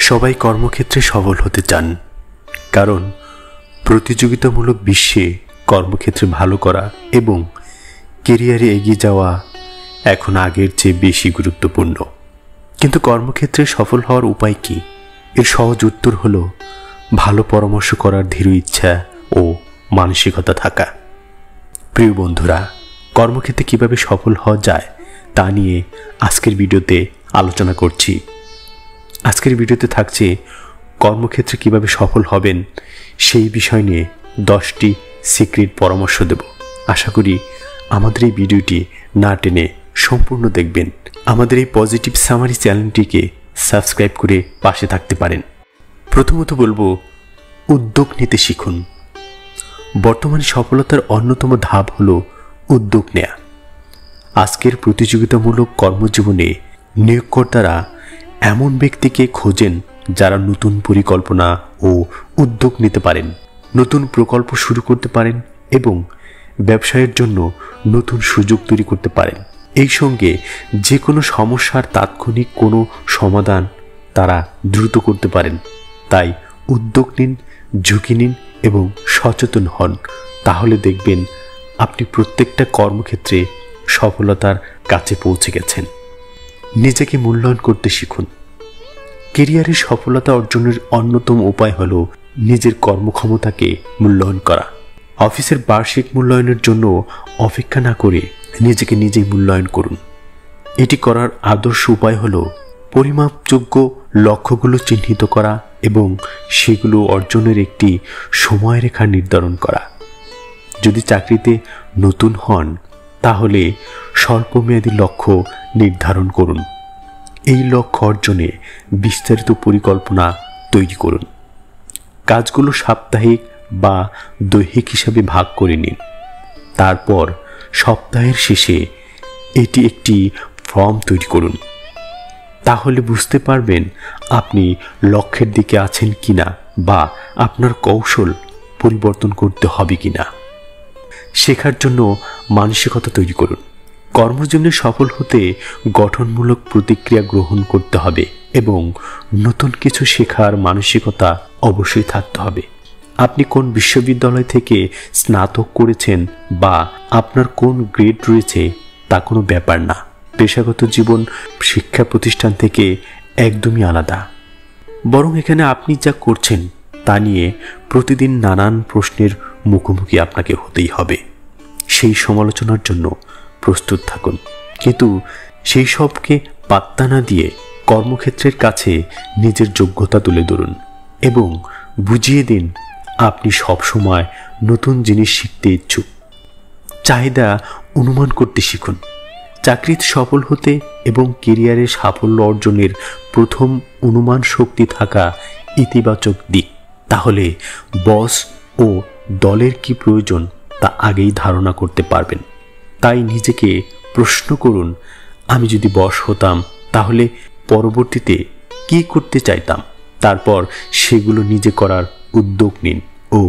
সবাই কর্মক্ষেত্রে সফল হতে চান, কারণ প্রতিযোগিতামূলক বিশ্বে কর্মক্ষেত্রে ভালো করা এবং ক্যারিয়ারে এগিয়ে যাওয়া এখন আগের চেয়ে বেশি গুরুত্বপূর্ণ। কিন্তু কর্মক্ষেত্রে সফল হওয়ার উপায় কি? এর সহজ উত্তর হলো ভালো পরামর্শ করার দৃঢ় ইচ্ছা ও মানসিকতা থাকা। প্রিয় বন্ধুরা, কর্মক্ষেত্রে কিভাবে সফল হওয়া যায় তা নিয়ে আজকের ভিডিওতে আলোচনা করছি। আজকের ভিডিওতে থাকছে কর্মক্ষেত্রে কিভাবে সফল হবেন সেই বিষয় নিয়ে 10টি সিক্রেট পরামর্শ দেব। আশা করি আমাদের এই ভিডিওটি না টেনে সম্পূর্ণ দেখবেন। আমাদের এই পজিটিভ সামারি চ্যানেলটিকে সাবস্ক্রাইব করে পাশে থাকতে পারেন। প্রথমত বলবো, উদ্যোগ নিতে শিখুন। বর্তমানে সফলতার অন্যতম ধাপ হলো উদ্যোগ নেয়া। আজকের প্রতিযোগিতামূলক কর্মজীবনে নিয়োগকর্তারা এমন ব্যক্তিকে খোঁজেন যারা নতুন পরিকল্পনা ও উদ্যোগ নিতে পারেন, নতুন প্রকল্প শুরু করতে পারেন এবং ব্যবসায়ের জন্য নতুন সুযোগ তৈরি করতে পারেন। এই সঙ্গে যে কোনো সমস্যার তাৎক্ষণিক কোনো সমাধান তারা দ্রুত করতে পারেন। তাই উদ্যোগ নিন, ঝুঁকি নিন এবং সচেতন হন। তাহলে দেখবেন আপনি প্রত্যেকটা কর্মক্ষেত্রে সফলতার কাছে পৌঁছে গেছেন। নিজেকে মূল্যায়ন করতে শিখুন। ক্যারিয়ারে সফলতা অর্জনের অন্যতম উপায় হলো নিজের কর্মক্ষমতাকে মূল্যায়ন করা। অফিসের বার্ষিক মূল্যায়নের জন্য অপেক্ষা না করে নিজেকে নিজেই মূল্যায়ন করুন। এটি করার আদর্শ উপায় হলো পরিমাপযোগ্য লক্ষ্যগুলো চিহ্নিত করা এবং সেগুলো অর্জনের একটি সময়রেখা নির্ধারণ করা। যদি চাকরিতে নতুন হন তাহলে স্বল্পমেয়াদী লক্ষ্য নির্ধারণ করুন। এই লক্ষ্য অর্জনে বিস্তারিত পরিকল্পনা তৈরি করুন। কাজগুলো সাপ্তাহিক বা দৈহিক হিসাবে ভাগ করে নিন। তারপর সপ্তাহের শেষে এটি একটি ফর্ম তৈরি করুন। তাহলে বুঝতে পারবেন আপনি লক্ষ্যের দিকে আছেন কিনা বা আপনার কৌশল পরিবর্তন করতে হবে কিনা। শেখার জন্য মানসিকতা তৈরি করুন। কর্মজীবনে সফল হতে গঠনমূলক প্রতিক্রিয়া গ্রহণ করতে হবে এবং নতুন কিছু শেখার মানসিকতা অবশ্যই থাকতে হবে। আপনি কোন বিশ্ববিদ্যালয় থেকে স্নাতক করেছেন বা আপনার কোন গ্রেড রয়েছে তা কোনো ব্যাপার না। পেশাগত জীবন শিক্ষা প্রতিষ্ঠান থেকে একদমই আলাদা। বরং এখানে আপনি যা করছেন তা নিয়ে প্রতিদিন নানান প্রশ্নের মুখোমুখি আপনাকে হতেই হবে। সেই সমালোচনার জন্য প্রস্তুত থাকুন, কিন্তু সেই সবকে পাত্তা না দিয়ে কর্মক্ষেত্রের কাছে নিজের যোগ্যতা তুলে ধরুন এবং বুঝিয়ে দিন আপনি সবসময় নতুন জিনিস শিখতে ইচ্ছুক। চাহিদা অনুমান করতে শিখুন। চাকরিতে সফল হতে এবং ক্যারিয়ারে সাফল্য অর্জনের প্রথম অনুমান শক্তি থাকা ইতিবাচক দিক। তাহলে বস ও দলের কি প্রয়োজন তা আগেই ধারণা করতে পারবেন। তাই নিজেকে প্রশ্ন করুন, আমি যদি বস হতাম তাহলে পরবর্তীতে কি করতে চাইতাম। তারপর সেগুলো নিজে করার উদ্যোগ নিন ও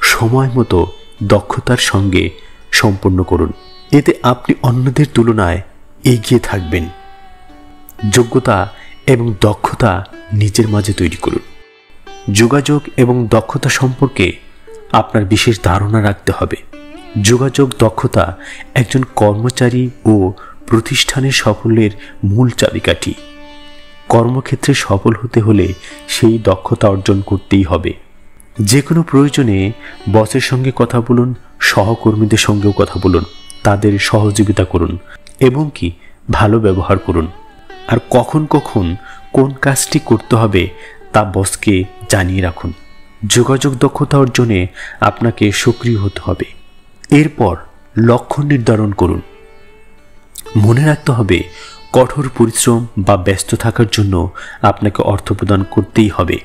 সময় মতো দক্ষতার সঙ্গে সম্পন্ন করুন। এতে আপনি অন্যদের তুলনায় এগিয়ে থাকবেন। যোগ্যতা এবং দক্ষতা নিজের মাঝে তৈরি করুন। যোগাযোগ এবং দক্ষতা সম্পর্কে আপনার বিশেষ ধারণা রাখতে হবে। যোগাযোগ দক্ষতা একজন কর্মচারী ও প্রতিষ্ঠানের সাফল্যের মূল চাবিকাঠি। কর্মক্ষেত্রে সফল হতে হলে সেই দক্ষতা অর্জন করতেই হবে। যে কোনো প্রয়োজনে বসের সঙ্গে কথা বলুন, সহকর্মীদের সঙ্গেও কথা বলুন, তাদের সহযোগিতা করুন এবং কি ভালো ব্যবহার করুন। আর কখন কখন কোন কাজটি করতে হবে তা বসকে জানিয়ে রাখুন। যোগাযোগ দক্ষতা অর্জনে আপনাকে সক্রিয় হতে হবে। এরপর লক্ষ্য নির্ধারণ করুন। মনে রাখতে হবে কঠোর পরিশ্রম বা ব্যস্ত থাকার জন্য আপনাকে অর্থ প্রদান করতেই হবে।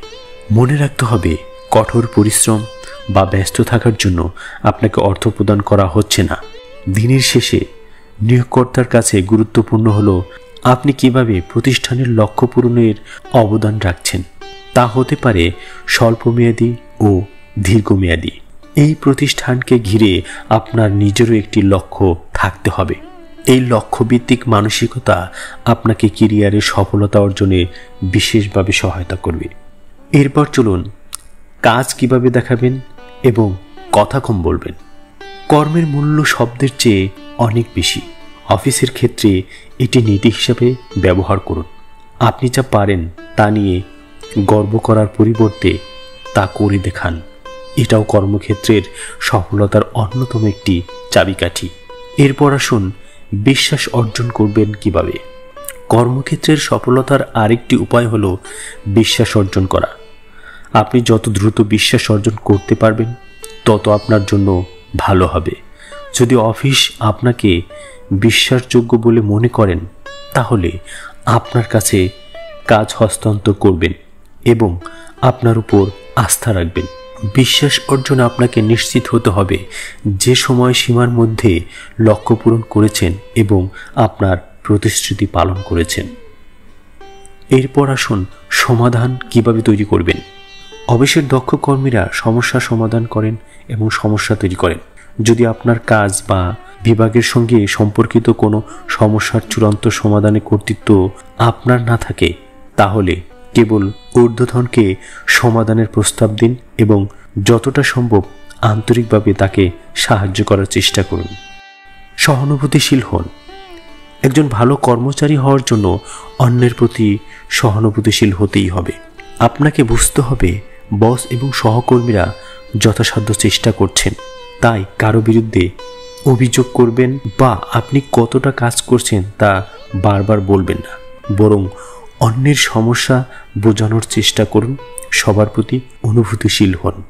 মনে রাখতে হবে কঠোর পরিশ্রম বা ব্যস্ত থাকার জন্য আপনাকে অর্থ প্রদান করা হচ্ছে না। দিনের শেষে নিয়োগকর্তার কাছে গুরুত্বপূর্ণ হলো আপনি কিভাবে প্রতিষ্ঠানের লক্ষ্য পূরণের অবদান রাখছেন। তা হতে পারে স্বল্পমেয়াদী ও দীর্ঘমেয়াদী। এই প্রতিষ্ঠানকে ঘিরে আপনার নিজেরও একটি লক্ষ্য থাকতে হবে। এই লক্ষ্যভিত্তিক মানসিকতা আপনাকে ক্যারিয়ারে সফলতা অর্জনে বিশেষভাবে সহায়তা করবে। এরপর চলুন কাজ কিভাবে দেখাবেন এবং কথা কম বলবেন। কর্মের মূল্য শব্দের চেয়ে অনেক বেশি। অফিসের ক্ষেত্রে এটি নীতি হিসাবে ব্যবহার করুন। আপনি যা পারেন তা নিয়ে গর্ব করার পরিবর্তে তা করে দেখান। এটাও কর্মক্ষেত্রের সফলতার অন্যতম একটি চাবিকাঠি। এরপর আসুন বিশ্বাস অর্জন করবেন কিভাবে। কর্মক্ষেত্রের সফলতার আরেকটি উপায় হলো বিশ্বাস অর্জন করা। আপনি যত দ্রুত বিশ্বাস অর্জন করতে পারবেন তত আপনার জন্য ভালো হবে। যদি অফিস আপনাকে বিশ্বাসযোগ্য বলে মনে করেন তাহলে আপনার কাছে কাজ হস্তান্তর করবেন এবং আপনার উপর আস্থা রাখবেন। বিশ্বাস অর্জনে আপনাকে নিশ্চিত হতে হবে যে সময় সীমার মধ্যে লক্ষ্য পূরণ করেছেন এবং আপনার প্রতিশ্রুতি পালন করেছেন। এরপর আসুন সমাধান কিভাবে তৈরি করবেন। অফিসের দক্ষ কর্মীরা সমস্যা সমাধান করেন এবং সমস্যা তৈরি করেন। যদি আপনার কাজ বা বিভাগের সঙ্গে সম্পর্কিত কোনো সমস্যার চূড়ান্ত সমাধানে কর্তৃত্ব আপনার না থাকে তাহলে কেবল ঊর্ধ্বতনকে সমাধানের প্রস্তাব দিন এবং যতটা সম্ভব আন্তরিকভাবে তাকে সাহায্য করার চেষ্টা করুন। সহানুভূতিশীল হন। একজন ভালো কর্মচারী হওয়ার জন্য অন্যের প্রতি সহানুভূতিশীল হতেই হবে। আপনাকে বুঝতে হবে বস এবং সহকর্মীরা যথাসাধ্য চেষ্টা করছেন, তাই কারো বিরুদ্ধে অভিযোগ করবেন বা আপনি কতটা কাজ করছেন তা বারবার বলবেন না, বরং অন্যের সমস্যা বোঝানোর চেষ্টা করুন। সবার প্রতি অনুভূতিশীল হন।